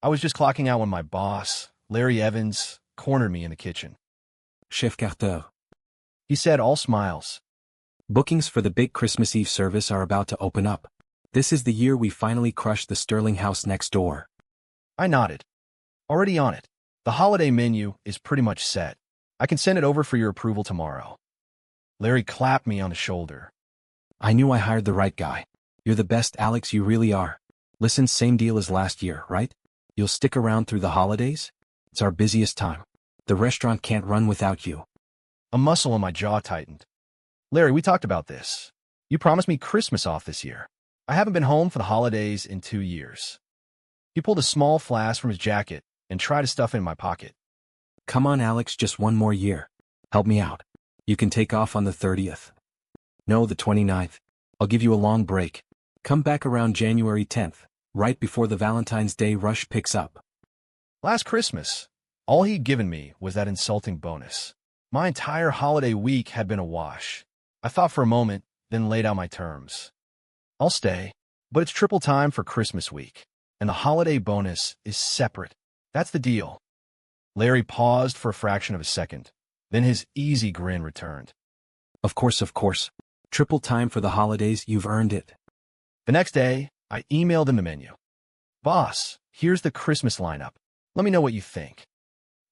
I was just clocking out when my boss, Larry Evans, cornered me in the kitchen. Chef Carter. He said, all smiles. Bookings for the big Christmas Eve service are about to open up. This is the year we finally crush the Sterling house next door. I nodded. Already on it. The holiday menu is pretty much set. I can send it over for your approval tomorrow. Larry clapped me on the shoulder. I knew I hired the right guy. You're the best, Alex, you really are. Listen, same deal as last year, right? You'll stick around through the holidays? It's our busiest time. The restaurant can't run without you. A muscle in my jaw tightened. Larry, we talked about this. You promised me Christmas off this year. I haven't been home for the holidays in 2 years. He pulled a small flask from his jacket and tried to stuff it in my pocket. Come on, Alex, just one more year. Help me out. You can take off on the 30th. No, the 29th. I'll give you a long break. Come back around January 10th, right before the Valentine's Day rush picks up. Last Christmas, all he'd given me was that insulting bonus. My entire holiday week had been a wash. I thought for a moment, then laid out my terms. I'll stay, but it's triple time for Christmas week, and the holiday bonus is separate. That's the deal. Larry paused for a fraction of a second. Then his easy grin returned. Of course. Triple time for the holidays, you've earned it. The next day, I emailed him the menu. Boss, here's the Christmas lineup. Let me know what you think.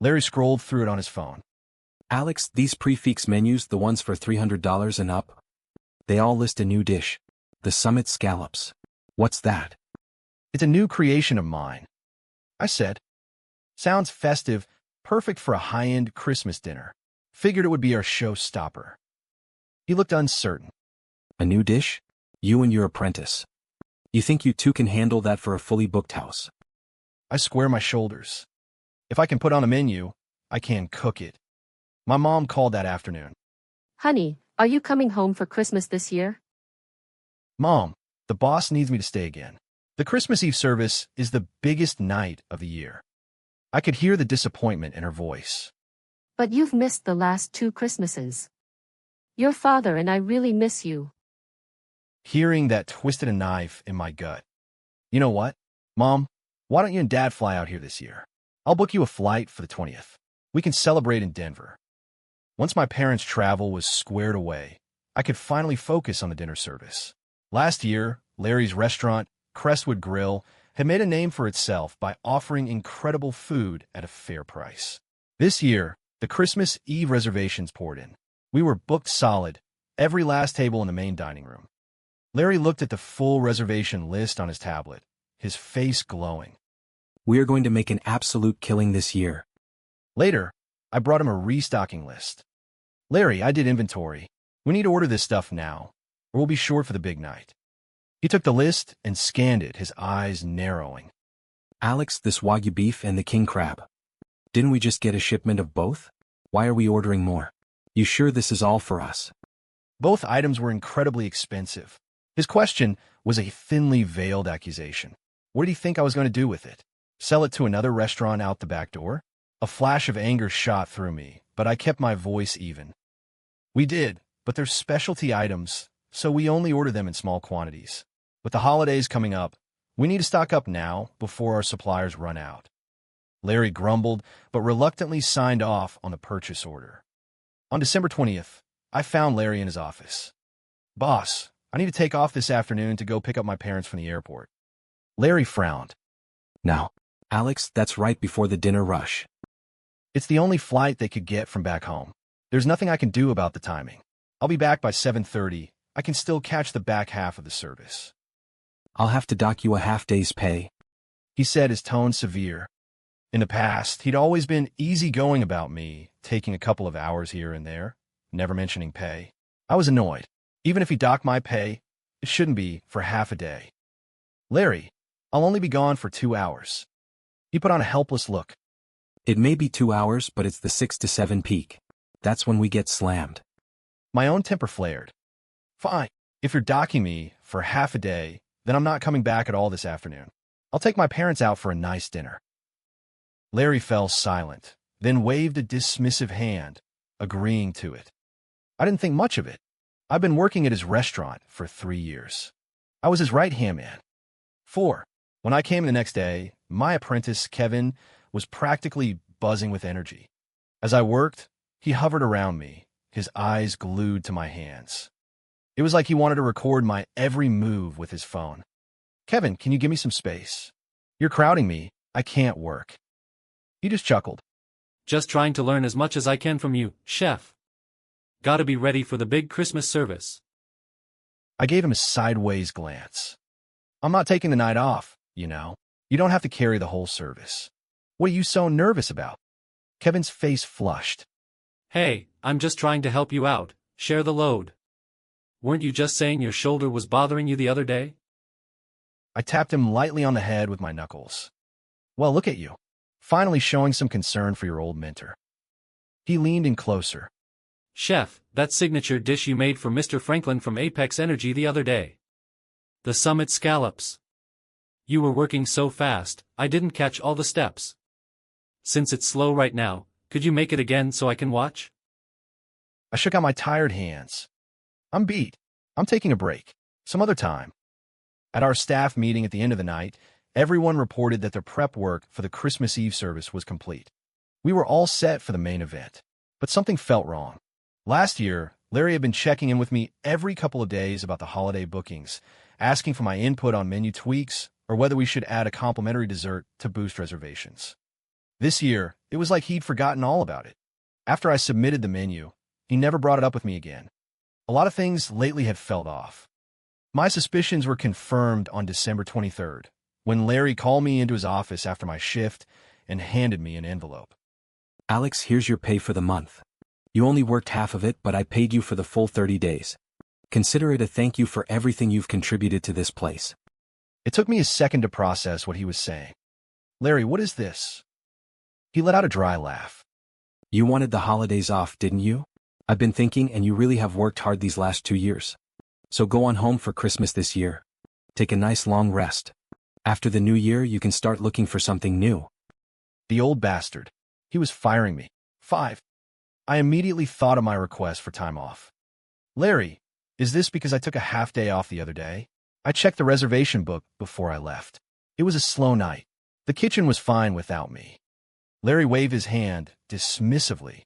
Larry scrolled through it on his phone. Alex, these prefix menus, the ones for $300 and up, they all list a new dish. The Summit Scallops. What's that? It's a new creation of mine. I said. Sounds festive, perfect for a high-end Christmas dinner. Figured it would be our showstopper. He looked uncertain. A new dish? You and your apprentice. You think you two can handle that for a fully booked house? I square my shoulders. If I can put on a menu, I can cook it. My mom called that afternoon. Honey, are you coming home for Christmas this year? Mom, the boss needs me to stay again. The Christmas Eve service is the biggest night of the year. I could hear the disappointment in her voice. But you've missed the last 2 Christmases. Your father and I really miss you. Hearing that twisted a knife in my gut. You know what? Mom, why don't you and Dad fly out here this year? I'll book you a flight for the 20th. We can celebrate in Denver. Once my parents' travel was squared away, I could finally focus on the dinner service. Last year, Larry's restaurant, Crestwood Grill, had made a name for itself by offering incredible food at a fair price. This year, the Christmas Eve reservations poured in. We were booked solid, every last table in the main dining room. Larry looked at the full reservation list on his tablet, his face glowing. We are going to make an absolute killing this year. Later, I brought him a restocking list. Larry, I did inventory. We need to order this stuff now, or we'll be short for the big night. He took the list and scanned it, his eyes narrowing. Alex, this Wagyu beef and the king crab. Didn't we just get a shipment of both? Why are we ordering more? You sure this is all for us? Both items were incredibly expensive. His question was a thinly veiled accusation. What did he think I was going to do with it? Sell it to another restaurant out the back door? A flash of anger shot through me, but I kept my voice even. We did, but they're specialty items, so we only order them in small quantities. With the holidays coming up, we need to stock up now before our suppliers run out. Larry grumbled, but reluctantly signed off on the purchase order. On December 20th, I found Larry in his office. Boss, I need to take off this afternoon to go pick up my parents from the airport. Larry frowned. Now, Alex, that's right before the dinner rush. It's the only flight they could get from back home. There's nothing I can do about the timing. I'll be back by 7:30. I can still catch the back half of the service. I'll have to dock you a half-day's pay, he said, his tone severe. In the past, he'd always been easygoing about me, taking a couple of hours here and there, never mentioning pay. I was annoyed. Even if he docked my pay, it shouldn't be for half a day. Larry, I'll only be gone for 2 hours. He put on a helpless look. It may be 2 hours, but it's the 6 to 7 peak. That's when we get slammed. My own temper flared. Fine. If you're docking me for half a day, then I'm not coming back at all this afternoon. I'll take my parents out for a nice dinner. Larry fell silent, then waved a dismissive hand, agreeing to it. I didn't think much of it. I've been working at his restaurant for 3 years. I was his right-hand man. 4. When I came the next day, my apprentice, Kevin, was practically buzzing with energy. As I worked, he hovered around me, his eyes glued to my hands. It was like he wanted to record my every move with his phone. "Kevin, can you give me some space? You're crowding me. I can't work." He just chuckled. Just trying to learn as much as I can from you, chef. Gotta be ready for the big Christmas service. I gave him a sideways glance. "I'm not taking the night off, you know. You don't have to carry the whole service. What are you so nervous about?" Kevin's face flushed. Hey, I'm just trying to help you out, share the load. Weren't you just saying your shoulder was bothering you the other day? I tapped him lightly on the head with my knuckles. "Well, look at you. Finally showing some concern for your old mentor." He leaned in closer. Chef, that signature dish you made for Mr. Franklin from Apex Energy the other day. The Summit scallops. You were working so fast, I didn't catch all the steps. Since it's slow right now, could you make it again so I can watch? I shook out my tired hands. "I'm beat. I'm taking a break. Some other time." At our staff meeting at the end of the night, everyone reported that their prep work for the Christmas Eve service was complete. We were all set for the main event, but something felt wrong. Last year, Larry had been checking in with me every couple of days about the holiday bookings, asking for my input on menu tweaks or whether we should add a complimentary dessert to boost reservations. This year, it was like he'd forgotten all about it. After I submitted the menu, he never brought it up with me again. A lot of things lately had felt off. My suspicions were confirmed on December 23rd, when Larry called me into his office after my shift and handed me an envelope. "Alex, here's your pay for the month. You only worked half of it, but I paid you for the full 30 days. Consider it a thank you for everything you've contributed to this place." It took me a second to process what he was saying. "Larry, what is this?" He let out a dry laugh. "You wanted the holidays off, didn't you? I've been thinking, and you really have worked hard these last 2 years. So go on home for Christmas this year. Take a nice long rest. After the new year, you can start looking for something new." The old bastard. He was firing me. 5. I immediately thought of my request for time off. "Larry, is this because I took a half day off the other day? I checked the reservation book before I left. It was a slow night. The kitchen was fine without me." Larry waved his hand dismissively.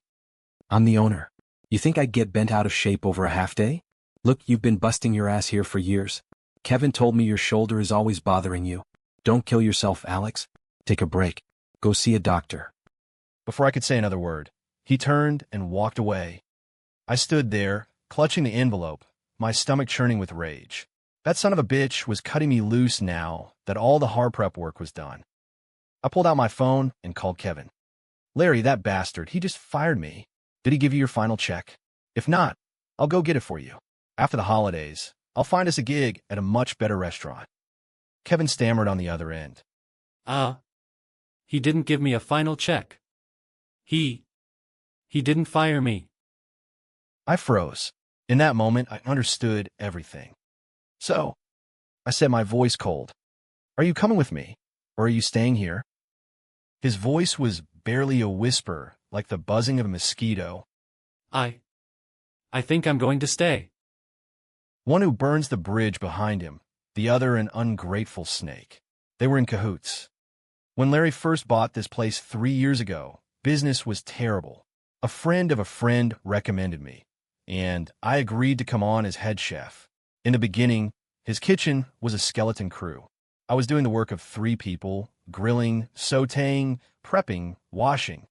"I'm the owner. You think I'd get bent out of shape over a half day? Look, you've been busting your ass here for years. Kevin told me your shoulder is always bothering you. Don't kill yourself, Alex. Take a break. Go see a doctor." Before I could say another word, he turned and walked away. I stood there, clutching the envelope, my stomach churning with rage. That son of a bitch was cutting me loose now that all the hard prep work was done. I pulled out my phone and called Kevin. "Larry, that bastard, he just fired me. Did he give you your final check? If not, I'll go get it for you. After the holidays, I'll find us a gig at a much better restaurant." Kevin stammered on the other end. He didn't give me a final check. He didn't fire me." I froze. In that moment, I understood everything. "So," I said, my voice cold, "are you coming with me, or are you staying here?" His voice was barely a whisper, like the buzzing of a mosquito. I think I'm going to stay." One who burns the bridge behind him, the other an ungrateful snake. They were in cahoots. When Larry first bought this place 3 years ago, business was terrible. A friend of a friend recommended me, and I agreed to come on as head chef. In the beginning, his kitchen was a skeleton crew. I was doing the work of 3 people, grilling, sautéing, prepping, washing.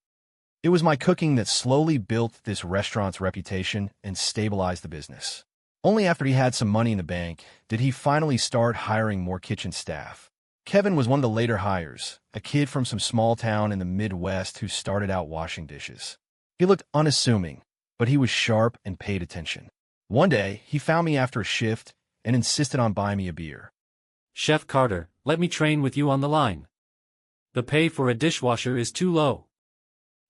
It was my cooking that slowly built this restaurant's reputation and stabilized the business. Only after he had some money in the bank did he finally start hiring more kitchen staff. Kevin was one of the later hires, a kid from some small town in the Midwest who started out washing dishes. He looked unassuming, but he was sharp and paid attention. One day, he found me after a shift and insisted on buying me a beer. "Chef Carter, let me train with you on the line. The pay for a dishwasher is too low.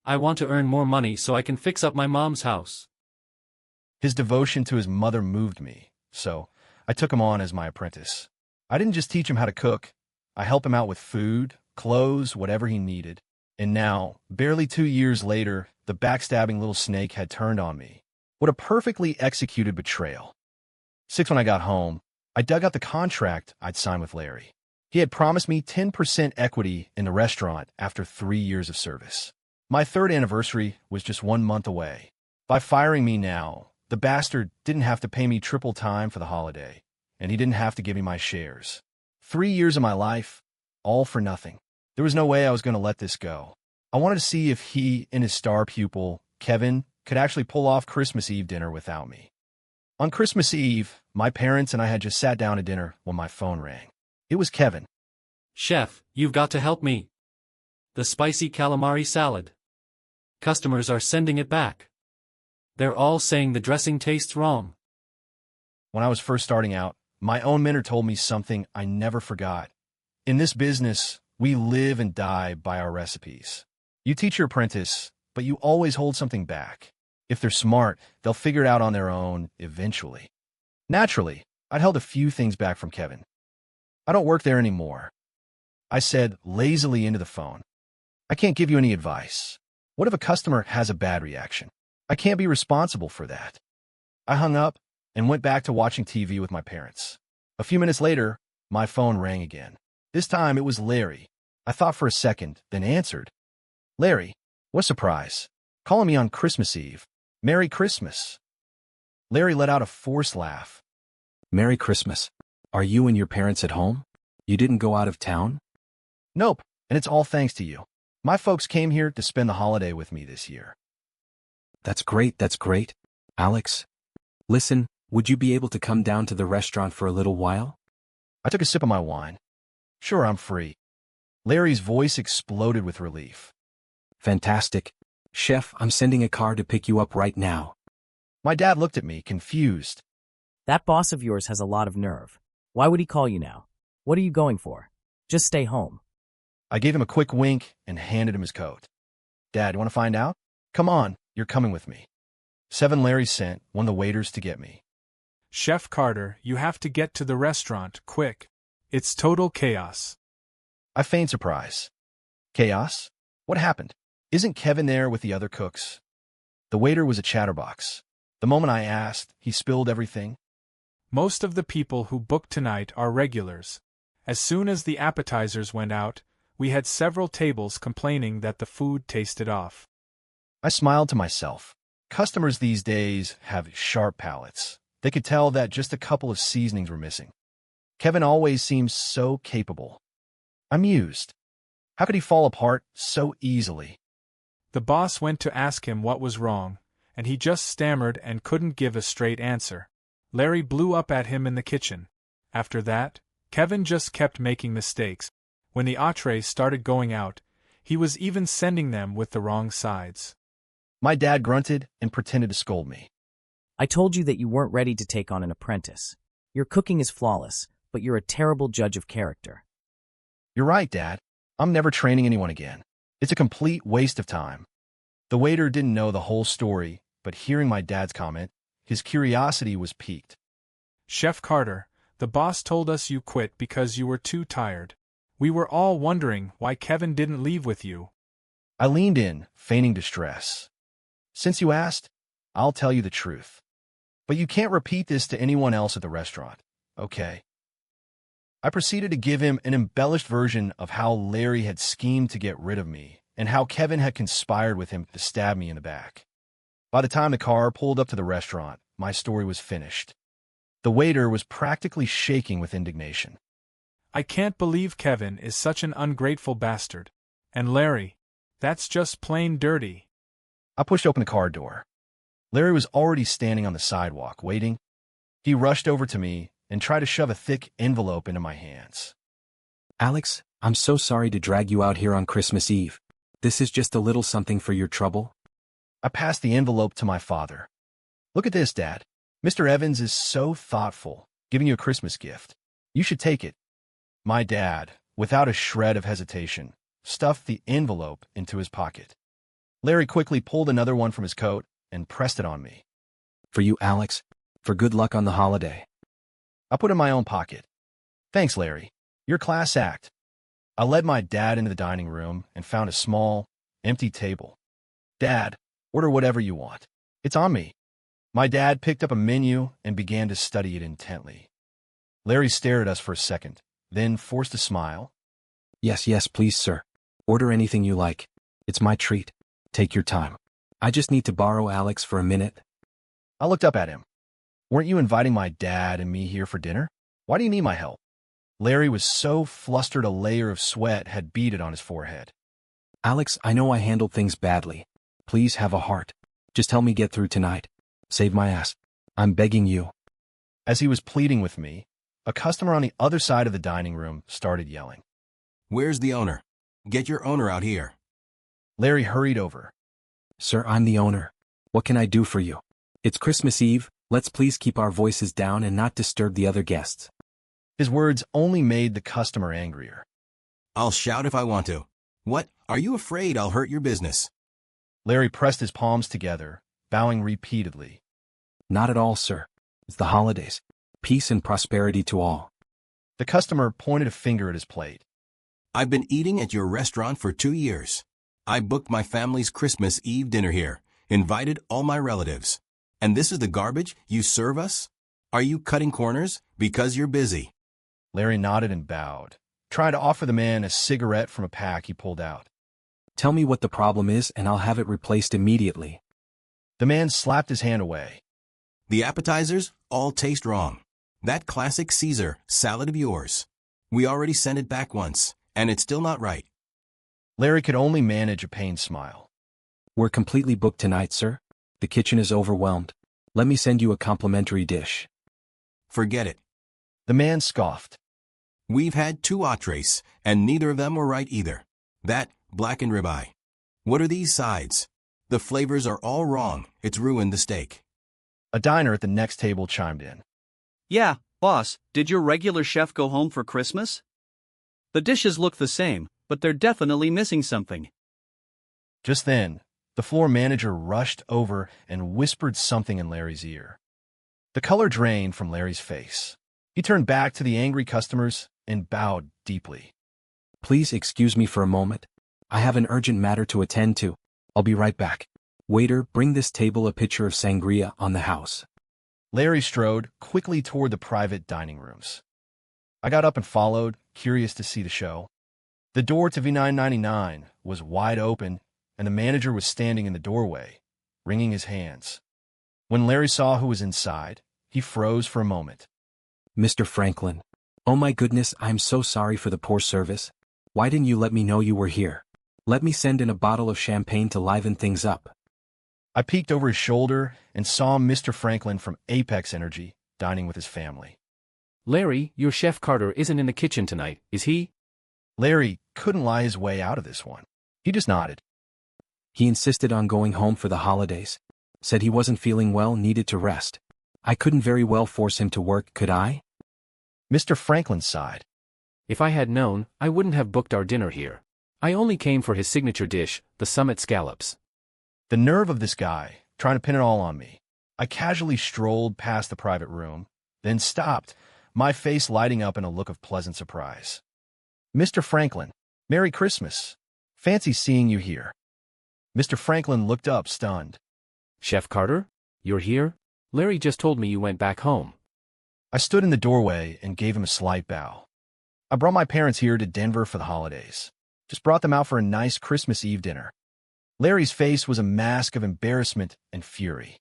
I want to earn more money so I can fix up my mom's house." His devotion to his mother moved me, so I took him on as my apprentice. I didn't just teach him how to cook. I helped him out with food, clothes, whatever he needed. And now, barely 2 years later, the backstabbing little snake had turned on me. What a perfectly executed betrayal. 6 when I got home, I dug out the contract I'd signed with Larry. He had promised me 10% equity in the restaurant after 3 years of service. My third anniversary was just 1 month away. By firing me now, the bastard didn't have to pay me triple time for the holiday, and he didn't have to give me my shares. 3 years of my life, all for nothing. There was no way I was going to let this go. I wanted to see if he and his star pupil, Kevin, could actually pull off Christmas Eve dinner without me. On Christmas Eve, my parents and I had just sat down to dinner when my phone rang. It was Kevin. Chef, you've got to help me. The spicy calamari salad. Customers are sending it back. They're all saying the dressing tastes wrong. When I was first starting out, my own mentor told me something I never forgot. In this business, we live and die by our recipes. You teach your apprentice, but you always hold something back. If they're smart, they'll figure it out on their own eventually. Naturally, I'd held a few things back from Kevin. I don't work there anymore. I said lazily into the phone. I can't give you any advice. What if a customer has a bad reaction? I can't be responsible for that. I hung up and went back to watching TV with my parents. A few minutes later, my phone rang again. This time it was Larry. I thought for a second, then answered. Larry, what surprise. Calling me on Christmas Eve. Merry Christmas. Larry let out a forced laugh. Merry Christmas. Are you and your parents at home? You didn't go out of town? Nope, and it's all thanks to you. My folks came here to spend the holiday with me this year. That's great. Alex, listen, would you be able to come down to the restaurant for a little while? I took a sip of my wine. Sure, I'm free. Larry's voice exploded with relief. Fantastic. Chef, I'm sending a car to pick you up right now. My dad looked at me, confused. That boss of yours has a lot of nerve. Why would he call you now? What are you going for? Just stay home. I gave him a quick wink and handed him his coat. Dad, you want to find out? Come on, you're coming with me. 7 Larry sent one of the waiters to get me. Chef Carter, you have to get to the restaurant, quick. It's total chaos. I feigned surprise. Chaos? What happened? Isn't Kevin there with the other cooks? The waiter was a chatterbox. The moment I asked, he spilled everything. Most of the people who booked tonight are regulars. As soon as the appetizers went out, we had several tables complaining that the food tasted off. I smiled to myself. Customers these days have sharp palates. They could tell that just a couple of seasonings were missing. Kevin always seems so capable. I mused. How could he fall apart so easily? The boss went to ask him what was wrong, and he just stammered and couldn't give a straight answer. Larry blew up at him in the kitchen. After that, Kevin just kept making mistakes. When the entrees started going out, he was even sending them with the wrong sides. My dad grunted and pretended to scold me. I told you that you weren't ready to take on an apprentice. Your cooking is flawless, but you're a terrible judge of character. You're right, Dad. I'm never training anyone again. It's a complete waste of time. The waiter didn't know the whole story, but hearing my dad's comment, his curiosity was piqued. Chef Carter, the boss told us you quit because you were too tired. We were all wondering why Kevin didn't leave with you. I leaned in, feigning distress. Since you asked, I'll tell you the truth. But you can't repeat this to anyone else at the restaurant, okay? I proceeded to give him an embellished version of how Larry had schemed to get rid of me and how Kevin had conspired with him to stab me in the back. By the time the car pulled up to the restaurant, my story was finished. The waiter was practically shaking with indignation. I can't believe Kevin is such an ungrateful bastard. And Larry, that's just plain dirty. I pushed open the car door. Larry was already standing on the sidewalk, waiting. He rushed over to me and tried to shove a thick envelope into my hands. Alex, I'm so sorry to drag you out here on Christmas Eve. This is just a little something for your trouble. I passed the envelope to my father. Look at this, Dad. Mr. Evans is so thoughtful, giving you a Christmas gift. You should take it. My dad, without a shred of hesitation, stuffed the envelope into his pocket. Larry quickly pulled another one from his coat and pressed it on me. For you, Alex. For good luck on the holiday. I put it in my own pocket. Thanks, Larry. You're a class act. I led my dad into the dining room and found a small, empty table. Dad, order whatever you want. It's on me. My dad picked up a menu and began to study it intently. Larry stared at us for a second, then forced a smile. Yes, please, sir. Order anything you like. It's my treat. Take your time. I just need to borrow Alex for a minute. I looked up at him. Weren't you inviting my dad and me here for dinner? Why do you need my help? Larry was so flustered a layer of sweat had beaded on his forehead. Alex, I know I handled things badly. Please have a heart. Just help me get through tonight. Save my ass. I'm begging you. As he was pleading with me, a customer on the other side of the dining room started yelling. Where's the owner? Get your owner out here. Larry hurried over. Sir, I'm the owner. What can I do for you? It's Christmas Eve. Let's please keep our voices down and not disturb the other guests. His words only made the customer angrier. I'll shout if I want to. What? Are you afraid I'll hurt your business? Larry pressed his palms together, bowing repeatedly. Not at all, sir. It's the holidays. Peace and prosperity to all. The customer pointed a finger at his plate. I've been eating at your restaurant for 2 years. I booked my family's Christmas Eve dinner here, invited all my relatives. And this is the garbage you serve us? Are you cutting corners? Because you're busy. Larry nodded and bowed, trying to offer the man a cigarette from a pack he pulled out. Tell me what the problem is and I'll have it replaced immediately. The man slapped his hand away. The appetizers all taste wrong. That classic Caesar salad of yours. We already sent it back once, and it's still not right. Larry could only manage a pained smile. We're completely booked tonight, sir. The kitchen is overwhelmed. Let me send you a complimentary dish. Forget it. The man scoffed. We've had 2 entrees, and neither of them were right either. That, blackened ribeye. What are these sides? The flavors are all wrong. It's ruined the steak. A diner at the next table chimed in. Yeah, boss, did your regular chef go home for Christmas? The dishes look the same, but they're definitely missing something. Just then, the floor manager rushed over and whispered something in Larry's ear. The color drained from Larry's face. He turned back to the angry customers and bowed deeply. Please excuse me for a moment. I have an urgent matter to attend to. I'll be right back. Waiter, bring this table a pitcher of sangria on the house. Larry strode quickly toward the private dining rooms. I got up and followed, curious to see the show. The door to V999 was wide open, and the manager was standing in the doorway, wringing his hands. When Larry saw who was inside, he froze for a moment. Mr. Franklin. Oh my goodness, I'm so sorry for the poor service. Why didn't you let me know you were here? Let me send in a bottle of champagne to liven things up. I peeked over his shoulder and saw Mr. Franklin from Apex Energy dining with his family. Larry, your chef Carter isn't in the kitchen tonight, is he? Larry couldn't lie his way out of this one. He just nodded. He insisted on going home for the holidays. Said he wasn't feeling well, needed to rest. I couldn't very well force him to work, could I? Mr. Franklin sighed. If I had known, I wouldn't have booked our dinner here. I only came for his signature dish, the summit scallops. The nerve of this guy, trying to pin it all on me. I casually strolled past the private room, then stopped, my face lighting up in a look of pleasant surprise. Mr. Franklin, Merry Christmas. Fancy seeing you here. Mr. Franklin looked up, stunned. Chef Carter? You're here? Larry just told me you went back home. I stood in the doorway and gave him a slight bow. I brought my parents here to Denver for the holidays. Just brought them out for a nice Christmas Eve dinner. Larry's face was a mask of embarrassment and fury.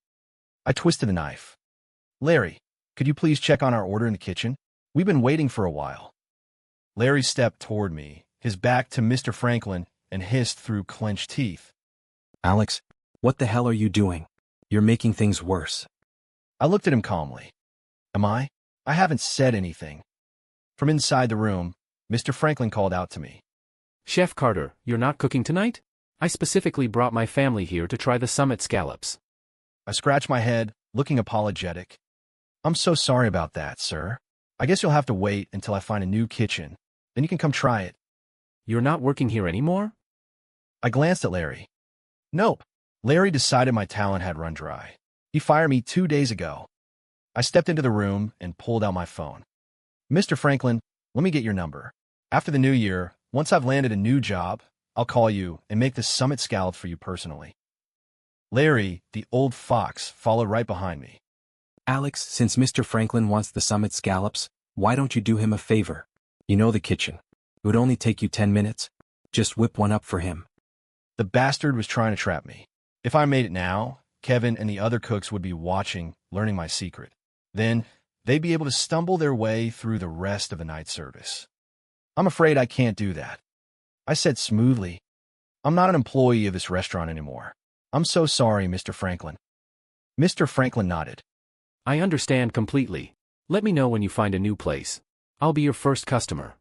I twisted a knife. Larry, could you please check on our order in the kitchen? We've been waiting for a while. Larry stepped toward me, his back to Mr. Franklin, and hissed through clenched teeth. Alex, what the hell are you doing? You're making things worse. I looked at him calmly. Am I? I haven't said anything. From inside the room, Mr. Franklin called out to me. Chef Carter, you're not cooking tonight? I specifically brought my family here to try the summit scallops. I scratched my head, looking apologetic. I'm so sorry about that, sir. I guess you'll have to wait until I find a new kitchen. Then you can come try it. You're not working here anymore? I glanced at Larry. Nope. Larry decided my talent had run dry. He fired me 2 days ago. I stepped into the room and pulled out my phone. Mr. Franklin, let me get your number. After the new year, once I've landed a new job, I'll call you and make the summit scallop for you personally. Larry, the old fox, followed right behind me. Alex, since Mr. Franklin wants the summit scallops, why don't you do him a favor? You know the kitchen. It would only take you 10 minutes. Just whip one up for him. The bastard was trying to trap me. If I made it now, Kevin and the other cooks would be watching, learning my secret. Then, they'd be able to stumble their way through the rest of the night service. I'm afraid I can't do that. I said smoothly, I'm not an employee of this restaurant anymore. I'm so sorry, Mr. Franklin. Mr. Franklin nodded. I understand completely. Let me know when you find a new place. I'll be your first customer.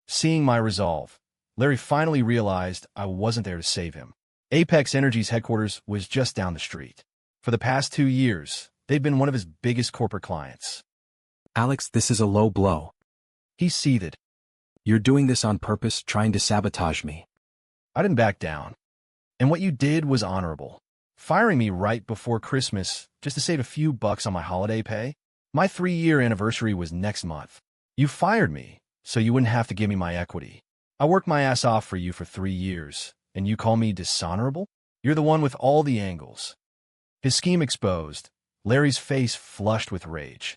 Seeing my resolve, Larry finally realized I wasn't there to save him. Apex Energy's headquarters was just down the street. For the past 2 years, they'd been one of his biggest corporate clients. Alex, this is a low blow. He seethed. You're doing this on purpose, trying to sabotage me. I didn't back down. And what you did was honorable. Firing me right before Christmas just to save a few bucks on my holiday pay? My 3-year anniversary was next month. You fired me, so you wouldn't have to give me my equity. I worked my ass off for you for 3 years, and you call me dishonorable? You're the one with all the angles. His scheme exposed, Larry's face flushed with rage.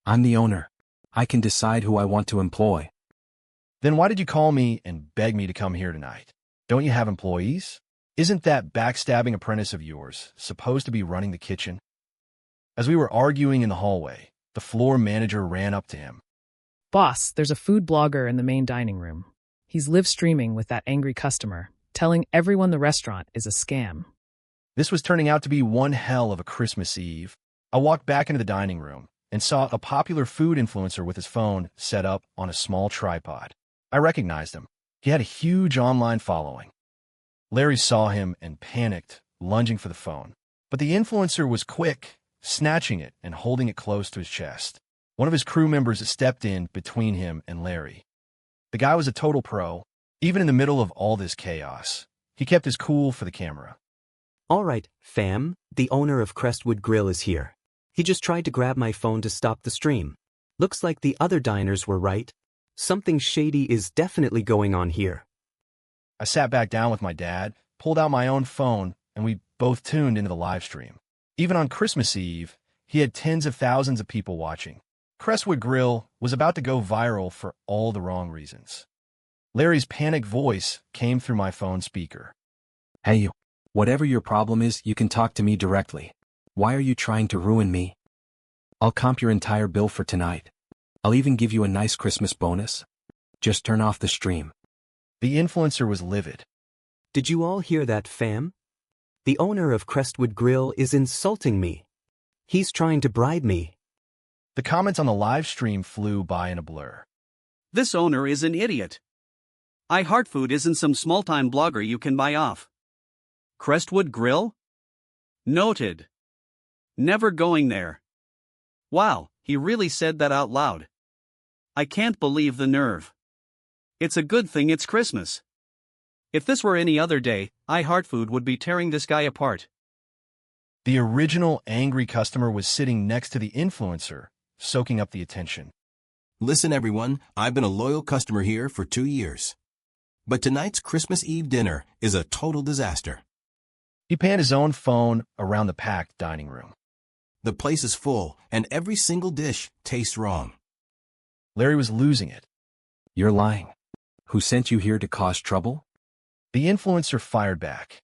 I'm the owner. I can decide who I want to employ. Then why did you call me and beg me to come here tonight? Don't you have employees? Isn't that backstabbing apprentice of yours supposed to be running the kitchen? As we were arguing in the hallway, the floor manager ran up to him. Boss, there's a food blogger in the main dining room. He's live streaming with that angry customer, telling everyone the restaurant is a scam. This was turning out to be one hell of a Christmas Eve. I walked back into the dining room and saw a popular food influencer with his phone set up on a small tripod. I recognized him. He had a huge online following. Larry saw him and panicked, lunging for the phone. But the influencer was quick, snatching it and holding it close to his chest. One of his crew members stepped in between him and Larry. The guy was a total pro. Even in the middle of all this chaos, he kept his cool for the camera. All right, fam, the owner of Crestwood Grill is here. He just tried to grab my phone to stop the stream. Looks like the other diners were right. Something shady is definitely going on here. I sat back down with my dad, pulled out my own phone, and we both tuned into the live stream. Even on Christmas Eve, he had tens of thousands of people watching. Crestwood Grill was about to go viral for all the wrong reasons. Larry's panicked voice came through my phone speaker. Hey you, whatever your problem is, you can talk to me directly. Why are you trying to ruin me? I'll comp your entire bill for tonight. I'll even give you a nice Christmas bonus. Just turn off the stream. The influencer was livid. Did you all hear that, fam? The owner of Crestwood Grill is insulting me. He's trying to bribe me. The comments on the live stream flew by in a blur. This owner is an idiot. iHeartFood isn't some small-time blogger you can buy off. Crestwood Grill? Noted. Never going there. Wow, he really said that out loud. I can't believe the nerve. It's a good thing it's Christmas. If this were any other day, iHeartFood would be tearing this guy apart. The original angry customer was sitting next to the influencer, soaking up the attention. Listen, everyone, I've been a loyal customer here for 2 years. But tonight's Christmas Eve dinner is a total disaster. He panned his own phone around the packed dining room. The place is full, and every single dish tastes wrong. Larry was losing it. You're lying. Who sent you here to cause trouble? The influencer fired back.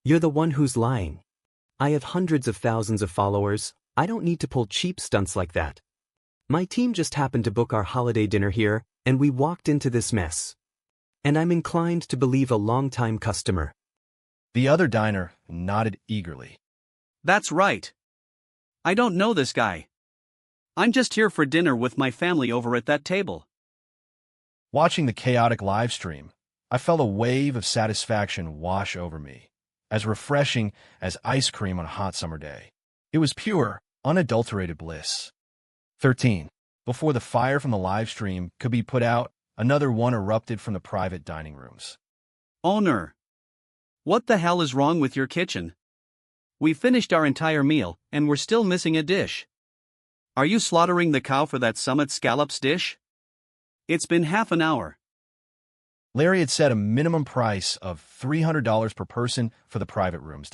You're the one who's lying. I have hundreds of thousands of followers. I don't need to pull cheap stunts like that. My team just happened to book our holiday dinner here, and we walked into this mess. And I'm inclined to believe a long-time customer. The other diner nodded eagerly. That's right. I don't know this guy. I'm just here for dinner with my family over at that table. Watching the chaotic live stream, I felt a wave of satisfaction wash over me, as refreshing as ice cream on a hot summer day. It was pure, unadulterated bliss. 13. Before the fire from the live stream could be put out, another one erupted from the private dining rooms. Owner. What the hell is wrong with your kitchen? We finished our entire meal, and we're still missing a dish. Are you slaughtering the cow for that Summit Scallops dish? It's been half an hour. Larry had set a minimum price of $300 per person for the private rooms.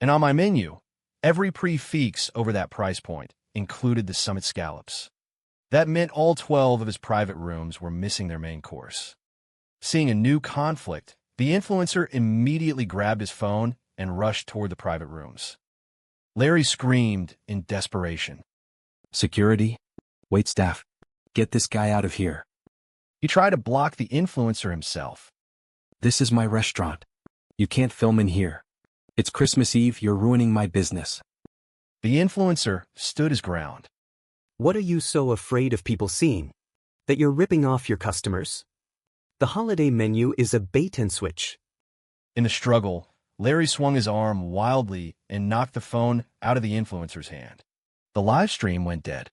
And on my menu, every prix fixe over that price point included the Summit Scallops. That meant all 12 of his private rooms were missing their main course. Seeing a new conflict, the influencer immediately grabbed his phone and rushed toward the private rooms. Larry screamed in desperation. Security? Wait, staff. Get this guy out of here. He tried to block the influencer himself. This is my restaurant. You can't film in here. It's Christmas Eve, you're ruining my business. The influencer stood his ground. What are you so afraid of people seeing? That you're ripping off your customers? The holiday menu is a bait and switch. In the struggle, Larry swung his arm wildly and knocked the phone out of the influencer's hand. The live stream went dead.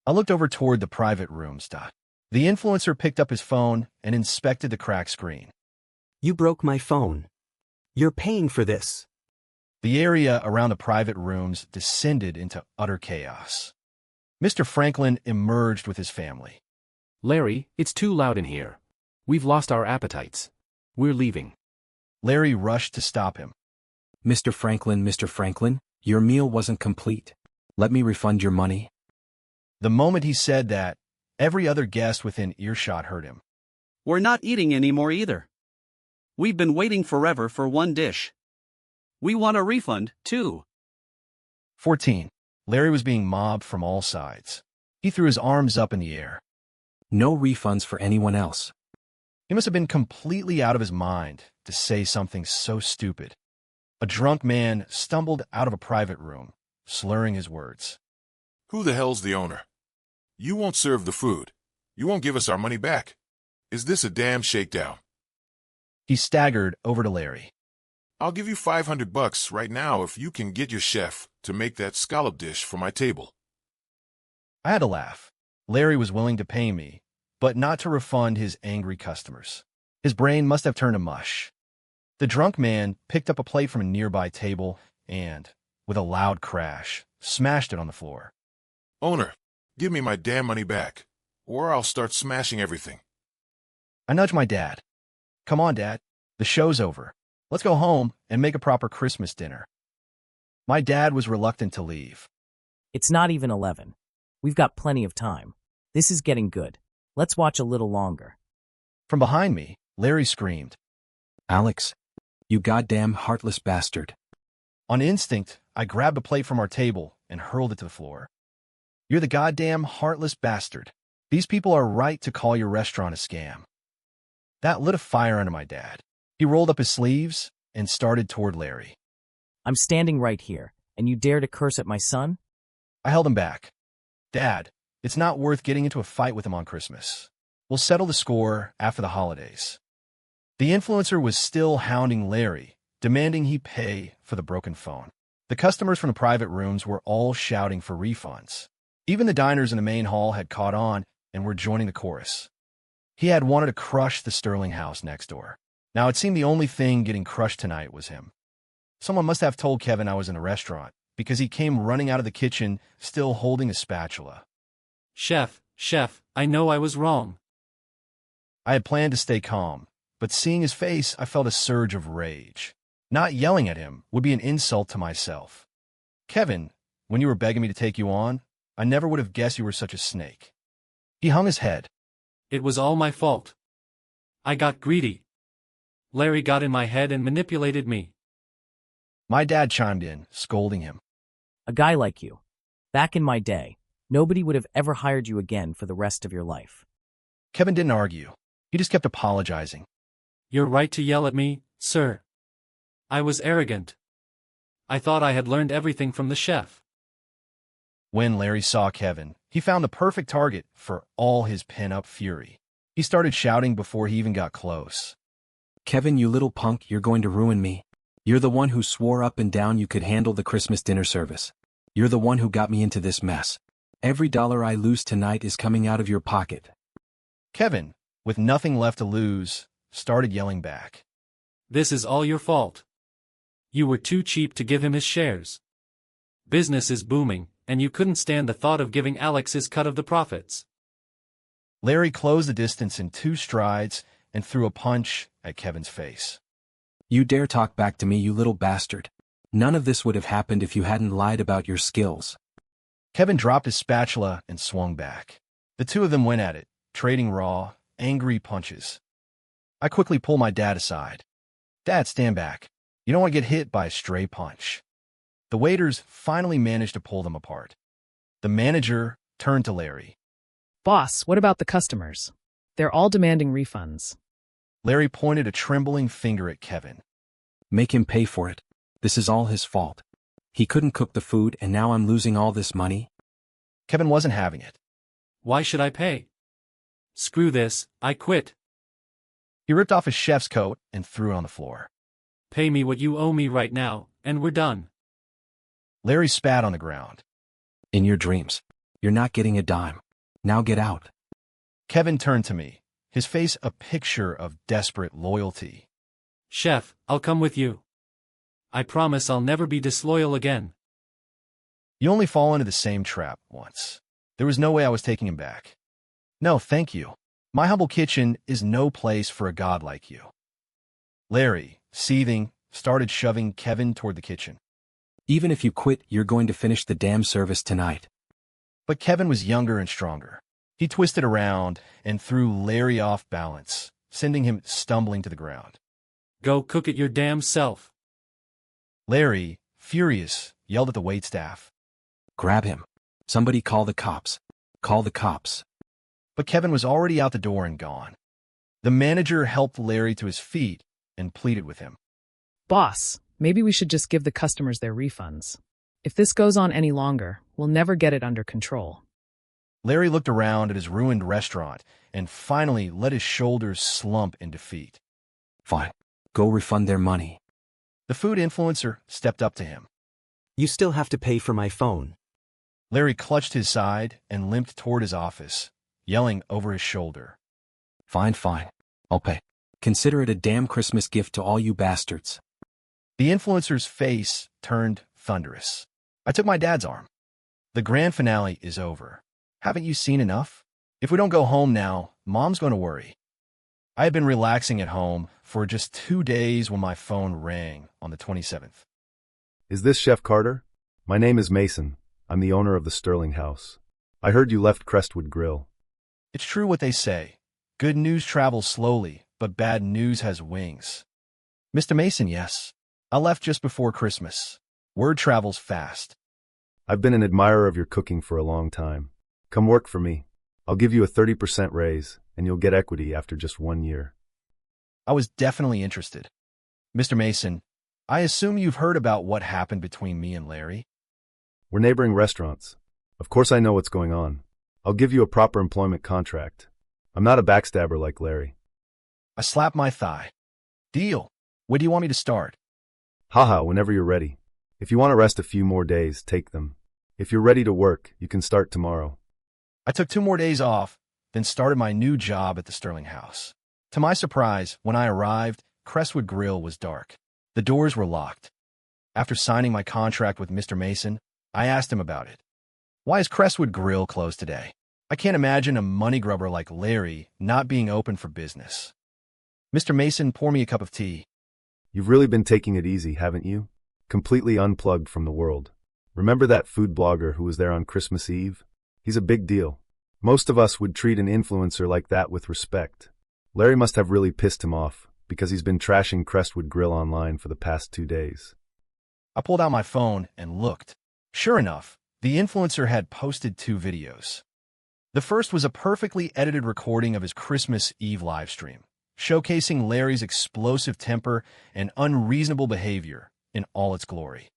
I looked over toward the private rooms. The influencer picked up his phone and inspected the cracked screen. You broke my phone. You're paying for this. The area around the private rooms descended into utter chaos. Mr. Franklin emerged with his family. Larry, it's too loud in here. We've lost our appetites. We're leaving. Larry rushed to stop him. Mr. Franklin, your meal wasn't complete. Let me refund your money. The moment he said that, every other guest within earshot heard him. We're not eating anymore either. We've been waiting forever for one dish. We want a refund, too. 14. Larry was being mobbed from all sides. He threw his arms up in the air. No refunds for anyone else. He must have been completely out of his mind to say something so stupid. A drunk man stumbled out of a private room, slurring his words. Who the hell's the owner? You won't serve the food. You won't give us our money back. Is this a damn shakedown? He staggered over to Larry. I'll give you $500 right now if you can get your chef to make that scallop dish for my table. I had to laugh. Larry was willing to pay me, but not to refund his angry customers. His brain must have turned to mush. The drunk man picked up a plate from a nearby table and, with a loud crash, smashed it on the floor. Owner, give me my damn money back, or I'll start smashing everything. I nudged my dad. Come on, Dad. The show's over. Let's go home and make a proper Christmas dinner. My dad was reluctant to leave. It's not even 11. We've got plenty of time. This is getting good. Let's watch a little longer. From behind me, Larry screamed. Alex, you goddamn heartless bastard. On instinct, I grabbed a plate from our table and hurled it to the floor. You're the goddamn heartless bastard. These people are right to call your restaurant a scam. That lit a fire under my dad. He rolled up his sleeves and started toward Larry. I'm standing right here, and you dare to curse at my son? I held him back. Dad, it's not worth getting into a fight with him on Christmas. We'll settle the score after the holidays. The influencer was still hounding Larry, demanding he pay for the broken phone. The customers from the private rooms were all shouting for refunds. Even the diners in the main hall had caught on and were joining the chorus. He had wanted to crush the Sterling house next door. Now it seemed the only thing getting crushed tonight was him. Someone must have told Kevin I was in a restaurant, because he came running out of the kitchen, still holding a spatula. Chef, I know I was wrong. I had planned to stay calm, but seeing his face, I felt a surge of rage. Not yelling at him would be an insult to myself. Kevin, when you were begging me to take you on, I never would have guessed you were such a snake. He hung his head. It was all my fault. I got greedy. Larry got in my head and manipulated me. My dad chimed in, scolding him. A guy like you. Back in my day, nobody would have ever hired you again for the rest of your life. Kevin didn't argue. He just kept apologizing. You're right to yell at me, sir. I was arrogant. I thought I had learned everything from the chef. When Larry saw Kevin, he found the perfect target for all his pent-up fury. He started shouting before he even got close. Kevin, you little punk, you're going to ruin me. You're the one who swore up and down you could handle the Christmas dinner service. You're the one who got me into this mess. Every dollar I lose tonight is coming out of your pocket. Kevin, with nothing left to lose, started yelling back. This is all your fault. You were too cheap to give him his shares. Business is booming, and you couldn't stand the thought of giving Alex his cut of the profits. Larry closed the distance in 2 strides and threw a punch at Kevin's face. You dare talk back to me, you little bastard. None of this would have happened if you hadn't lied about your skills. Kevin dropped his spatula and swung back. The two of them went at it, trading raw, angry punches. I quickly pull my dad aside. Dad, stand back. You don't want to get hit by a stray punch. The waiters finally managed to pull them apart. The manager turned to Larry. Boss, what about the customers? They're all demanding refunds. Larry pointed a trembling finger at Kevin. Make him pay for it. This is all his fault. He couldn't cook the food and now I'm losing all this money? Kevin wasn't having it. Why should I pay? Screw this, I quit. He ripped off his chef's coat and threw it on the floor. Pay me what you owe me right now, and we're done. Larry spat on the ground. In your dreams. You're not getting a dime. Now get out. Kevin turned to me, his face a picture of desperate loyalty. Chef, I'll come with you. I promise I'll never be disloyal again. You only fall into the same trap once. There was no way I was taking him back. No, thank you. My humble kitchen is no place for a god like you. Larry, seething, started shoving Kevin toward the kitchen. Even if you quit, you're going to finish the damn service tonight. But Kevin was younger and stronger. He twisted around and threw Larry off balance, sending him stumbling to the ground. Go cook it your damn self. Larry, furious, yelled at the waitstaff. Grab him. Somebody call the cops. Call the cops. But Kevin was already out the door and gone. The manager helped Larry to his feet and pleaded with him. Boss, maybe we should just give the customers their refunds. If this goes on any longer, we'll never get it under control. Larry looked around at his ruined restaurant and finally let his shoulders slump in defeat. Fine. Go refund their money. The food influencer stepped up to him. You still have to pay for my phone. Larry clutched his side and limped toward his office, yelling over his shoulder. Fine, fine. I'll pay. Consider it a damn Christmas gift to all you bastards. The influencer's face turned thunderous. I took my dad's arm. The grand finale is over. Haven't you seen enough? If we don't go home now, Mom's going to worry. I had been relaxing at home for just 2 days when my phone rang on the 27th. Is this Chef Carter? My name is Mason. I'm the owner of the Sterling House. I heard you left Crestwood Grill. It's true what they say. Good news travels slowly, but bad news has wings. Mr. Mason, yes. I left just before Christmas. Word travels fast. I've been an admirer of your cooking for a long time. Come work for me. I'll give you a 30% raise, and you'll get equity after just 1 year. I was definitely interested. Mr. Mason, I assume you've heard about what happened between me and Larry? We're neighboring restaurants. Of course I know what's going on. I'll give you a proper employment contract. I'm not a backstabber like Larry. I slapped my thigh. Deal. When do you want me to start? Haha, whenever you're ready. If you want to rest a few more days, take them. If you're ready to work, you can start tomorrow. I took 2 more days off, then started my new job at the Sterling House. To my surprise, when I arrived, Crestwood Grill was dark. The doors were locked. After signing my contract with Mr. Mason, I asked him about it. Why is Crestwood Grill closed today? I can't imagine a money grubber like Larry not being open for business. Mr. Mason, pour me a cup of tea. You've really been taking it easy, haven't you? Completely unplugged from the world. Remember that food blogger who was there on Christmas Eve? He's a big deal. Most of us would treat an influencer like that with respect. Larry must have really pissed him off, because he's been trashing Crestwood Grill online for the past 2 days. I pulled out my phone and looked. Sure enough, the influencer had posted 2 videos. The first was a perfectly edited recording of his Christmas Eve livestream, showcasing Larry's explosive temper and unreasonable behavior in all its glory.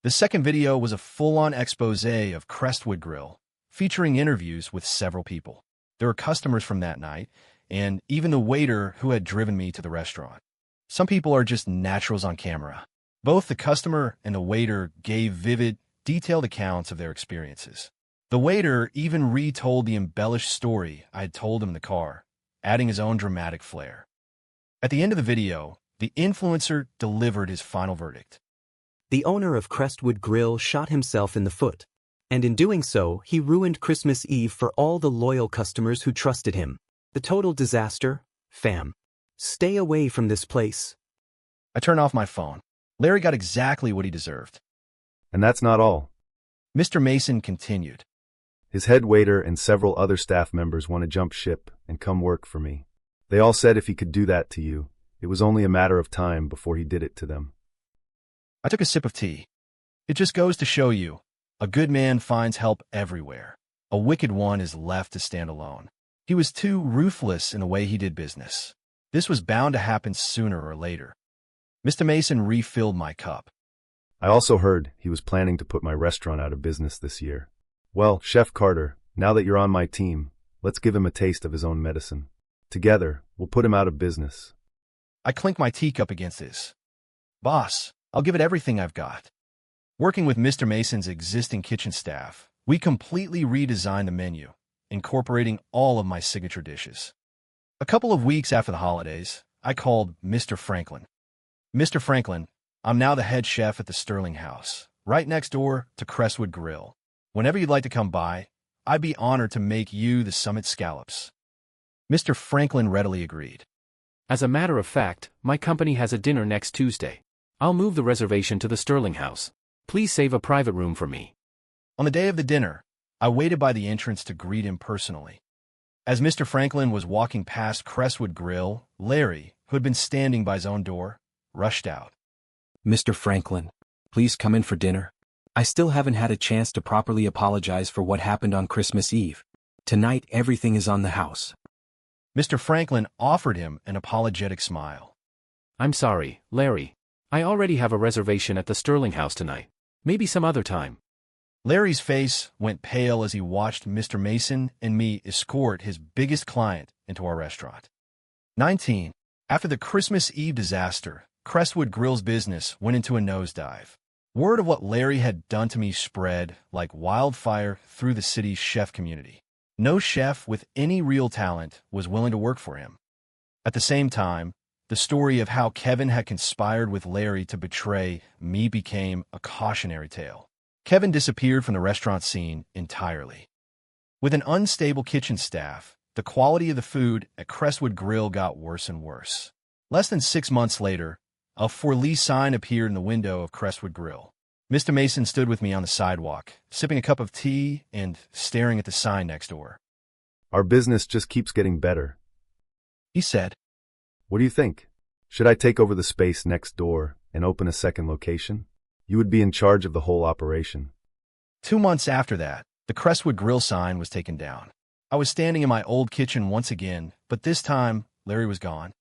The second video was a full-on exposé of Crestwood Grill, featuring interviews with several people. There were customers from that night, and even the waiter who had driven me to the restaurant. Some people are just naturals on camera. Both the customer and the waiter gave vivid, detailed accounts of their experiences. The waiter even retold the embellished story I had told him in the car, adding his own dramatic flair. At the end of the video, the influencer delivered his final verdict. The owner of Crestwood Grill shot himself in the foot. And in doing so, he ruined Christmas Eve for all the loyal customers who trusted him. The total disaster? Fam. Stay away from this place. I turned off my phone. Larry got exactly what he deserved. And that's not all. Mr. Mason continued. His head waiter and several other staff members want to jump ship and come work for me. They all said if he could do that to you, it was only a matter of time before he did it to them. I took a sip of tea. It just goes to show you, a good man finds help everywhere. A wicked one is left to stand alone. He was too ruthless in the way he did business. This was bound to happen sooner or later. Mr. Mason refilled my cup. I also heard he was planning to put my restaurant out of business this year. Well, Chef Carter, now that you're on my team, let's give him a taste of his own medicine. Together, we'll put him out of business. I clinked my teacup against his. Boss, I'll give it everything I've got. Working with Mr. Mason's existing kitchen staff, we completely redesigned the menu, incorporating all of my signature dishes. A couple of weeks after the holidays, I called Mr. Franklin. Mr. Franklin, I'm now the head chef at the Sterling House, right next door to Crestwood Grill. Whenever you'd like to come by, I'd be honored to make you the Summit Scallops. Mr. Franklin readily agreed. As a matter of fact, my company has a dinner next Tuesday. I'll move the reservation to the Sterling House. Please save a private room for me. On the day of the dinner, I waited by the entrance to greet him personally. As Mr. Franklin was walking past Crestwood Grill, Larry, who had been standing by his own door, rushed out. Mr. Franklin, please come in for dinner. I still haven't had a chance to properly apologize for what happened on Christmas Eve. Tonight, everything is on the house. Mr. Franklin offered him an apologetic smile. I'm sorry, Larry. I already have a reservation at the Sterling House tonight. Maybe some other time. Larry's face went pale as he watched Mr. Mason and me escort his biggest client into our restaurant. 19. After the Christmas Eve disaster, Crestwood Grill's business went into a nosedive. Word of what Larry had done to me spread like wildfire through the city's chef community. No chef with any real talent was willing to work for him. At the same time, the story of how Kevin had conspired with Larry to betray me became a cautionary tale. Kevin disappeared from the restaurant scene entirely. With an unstable kitchen staff, the quality of the food at Crestwood Grill got worse and worse. Less than 6 months later, a for lease sign appeared in the window of Crestwood Grill. Mr. Mason stood with me on the sidewalk, sipping a cup of tea and staring at the sign next door. Our business just keeps getting better, He said. What do you think? Should I take over the space next door and open a second location? You would be in charge of the whole operation. 2 months after that, the Crestwood Grill sign was taken down. I was standing in my old kitchen once again, but this time, Larry was gone.